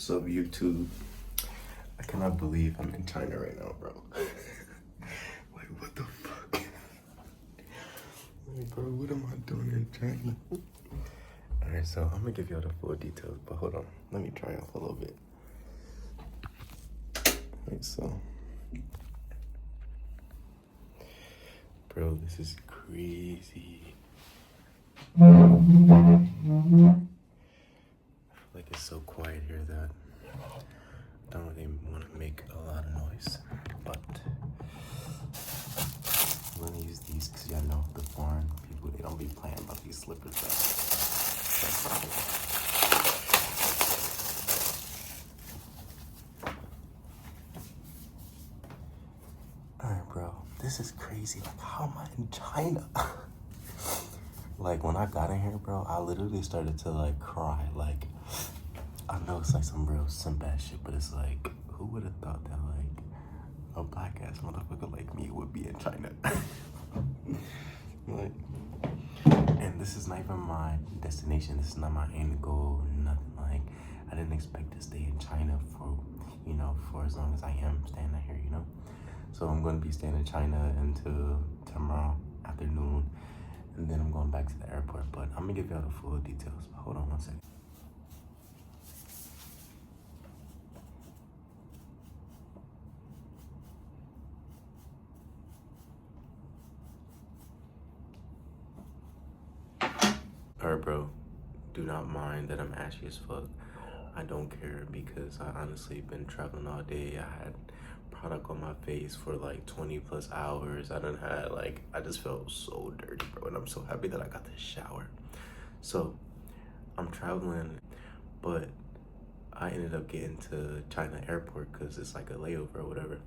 So YouTube, I cannot believe I'm in China right now, bro. Like, what the fuck? Like, bro, what am I doing in China? Alright, so I'm gonna give y'all the full details, but hold on. Let me try off a little bit. Alright, so. Bro, this is crazy. I feel like it's so quiet here that I don't really want to make a lot of noise, but I'm gonna use these because y'all know the foreign people, they don't be playing about these slippers. Alright, bro, this is crazy. Like, how am I in China? Like, when I got in here, bro, I literally started to, like, cry. Like, I know it's, like, some real simp ass shit, but it's, like, who would have thought that, like, a black-ass motherfucker like me would be in China? Like, and this is not even my destination. This is not my end goal, nothing. Like, I didn't expect to stay in China for, you know, for as long as I am staying out here, you know? So I'm going to be staying in China until tomorrow afternoon. And then I'm going back to the airport, but I'm gonna give y'all the full details. Hold on one second. Alright, bro, do not mind that I'm ashy as fuck. I don't care because I honestly been traveling all day. I had product on my face for like 20 plus hours. I done had like, I just felt so dirty, bro, and I'm so happy that I got to shower. So I'm traveling, but I ended up getting to China airport because it's like a layover or whatever.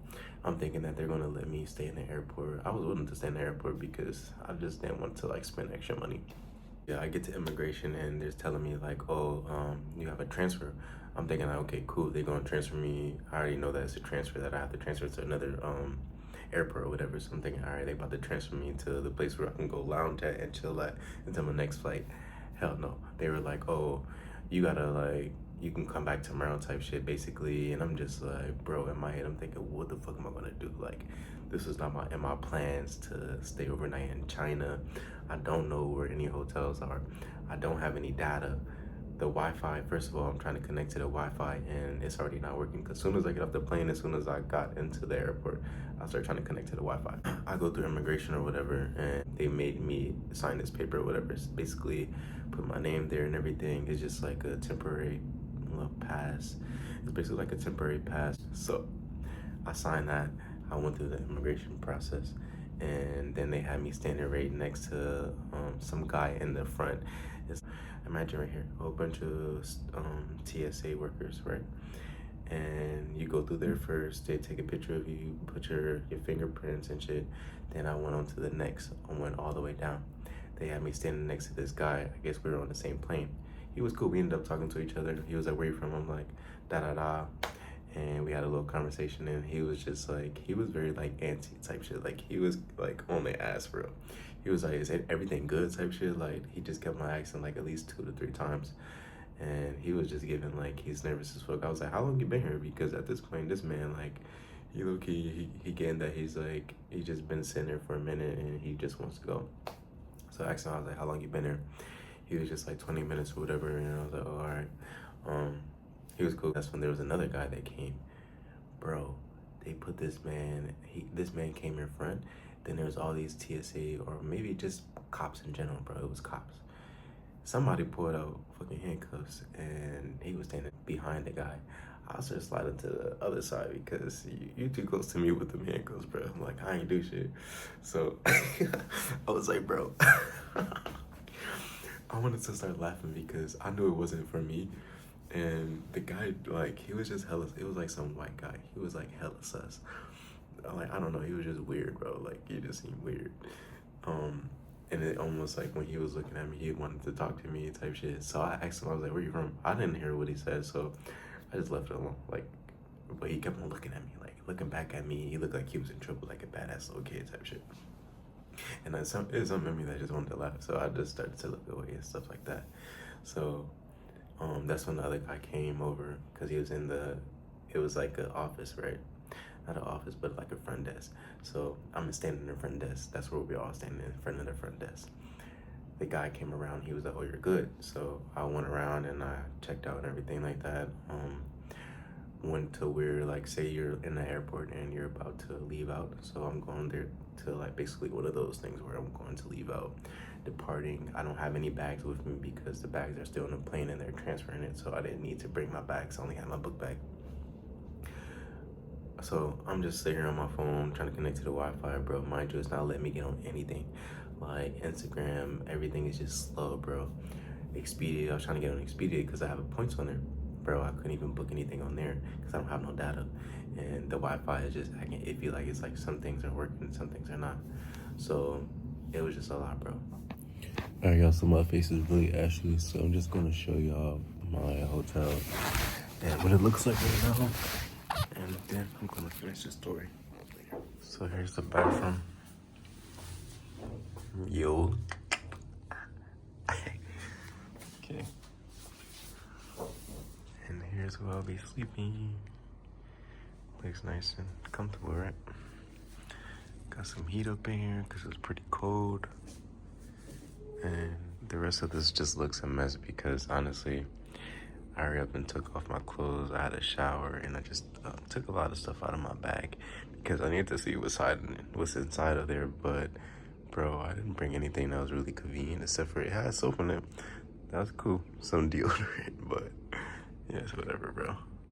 I'm thinking that they're gonna let me stay in the airport. I was willing to stay in the airport because I just didn't want to like spend extra money. Yeah, I get to immigration and they're telling me like, oh, you have a transfer. I'm thinking like, okay, cool, they're gonna transfer me. I already know that it's a transfer that I have to transfer to another airport or whatever. So I'm thinking, all right, they about to transfer me to the place where I can go lounge at and chill at until my next flight. Hell no. They were like, oh, you gotta like, you can come back tomorrow type shit basically. And I'm just like, bro, in my head I'm thinking, what the fuck am I gonna do? Like, this is not in my plans to stay overnight in China. I don't know where any hotels are. I don't have any data. The Wi-Fi, first of all, I'm trying to connect to the Wi-Fi and it's already not working. Because as soon as I get off the plane, as soon as I got into the airport, I started trying to connect to the Wi-Fi. I go through immigration or whatever and they made me sign this paper or whatever. It's basically put my name there and everything. It's just like a temporary little pass. It's basically like a temporary pass. So I signed that. I went through the immigration process and then they had me standing right next to some guy in the front. Imagine right here, a whole bunch of TSA workers, right? And you go through there first, they take a picture of you, put your fingerprints and shit. Then I went on to the next, I went all the way down. They had me standing next to this guy. I guess we were on the same plane. He was cool, we ended up talking to each other. He was like, where you from? I'm like, da-da-da. And we had a little conversation and he was just like, he was very like antsy type shit. Like he was like on the ass for real. He was like, is everything good type shit? Like he just kept my accent like at least 2 to 3 times. And he was just giving like, he's nervous as fuck. I was like, how long you been here? Because at this point, this man like, he low-key, he getting that he's like, he just been sitting there for a minute and he just wants to go. So I asked him, I was like, how long you been here? He was just like 20 minutes or whatever. And I was like, oh, all right. He was cool. That's when there was another guy that came. Bro, they put this man, this man came in front. Then there was all these TSA or maybe just cops in general, bro. It was cops. Somebody pulled out fucking handcuffs and he was standing behind the guy. I was just sliding to the other side because you too close to me with them handcuffs, bro. I'm like, I ain't do shit. So I was like, bro. I wanted to start laughing because I knew it wasn't for me. And the guy, like, he was just hella, it was like some white guy. He was like hella sus. Like, I don't know, he was just weird, bro. Like, he just seemed weird. And it almost like when he was looking at me, he wanted to talk to me type shit. So I asked him, I was like, where you from? I didn't hear what he said, so I just left it alone. Like, but he kept on looking at me, like looking back at me. He looked like he was in trouble, like a badass little kid type shit. And it was something in me that just wanted to laugh. So I just started to look away and stuff like that. So That's when the other guy came over because he was in the, it was like an office, right? Not an office, but like a front desk. So I'm standing in the front desk. That's where we all standing in front of the front desk. The guy came around. He was like, "Oh, you're good." So I went around and I checked out and everything like that. Went to where, like, say you're in the airport and you're about to leave out. So I'm going there to, like, basically one of those things where I'm going to leave out, departing. I don't have any bags with me because the bags are still in the plane and they're transferring it. So I didn't need to bring my bags. I only had my book bag. So I'm just sitting here on my phone trying to connect to the Wi-Fi, bro. Mind you, it's not letting me get on anything. Like Instagram, everything is just slow, bro. Expedia, I was trying to get on Expedia because I have points on there. Bro, I couldn't even book anything on there because I don't have no data. And the Wi-Fi is just acting iffy, like it's like some things are working, some things are not. So it was just a lot, bro. All right, y'all, so my face is really ashy, so I'm just gonna show y'all my hotel and what it looks like right now. And then I'm gonna finish the story. So here's the bathroom. Yo. Okay. And here's where I'll be sleeping. Looks nice and comfortable, right? Got some heat up in here because it's pretty cold. And the rest of this just looks a mess because honestly, I hurried up and took off my clothes. I had a shower and I just took a lot of stuff out of my bag because I needed to see what's inside of there. But bro, I didn't bring anything that was really convenient except for it had soap in it. That was cool. Some deodorant, but yeah, it's whatever, bro.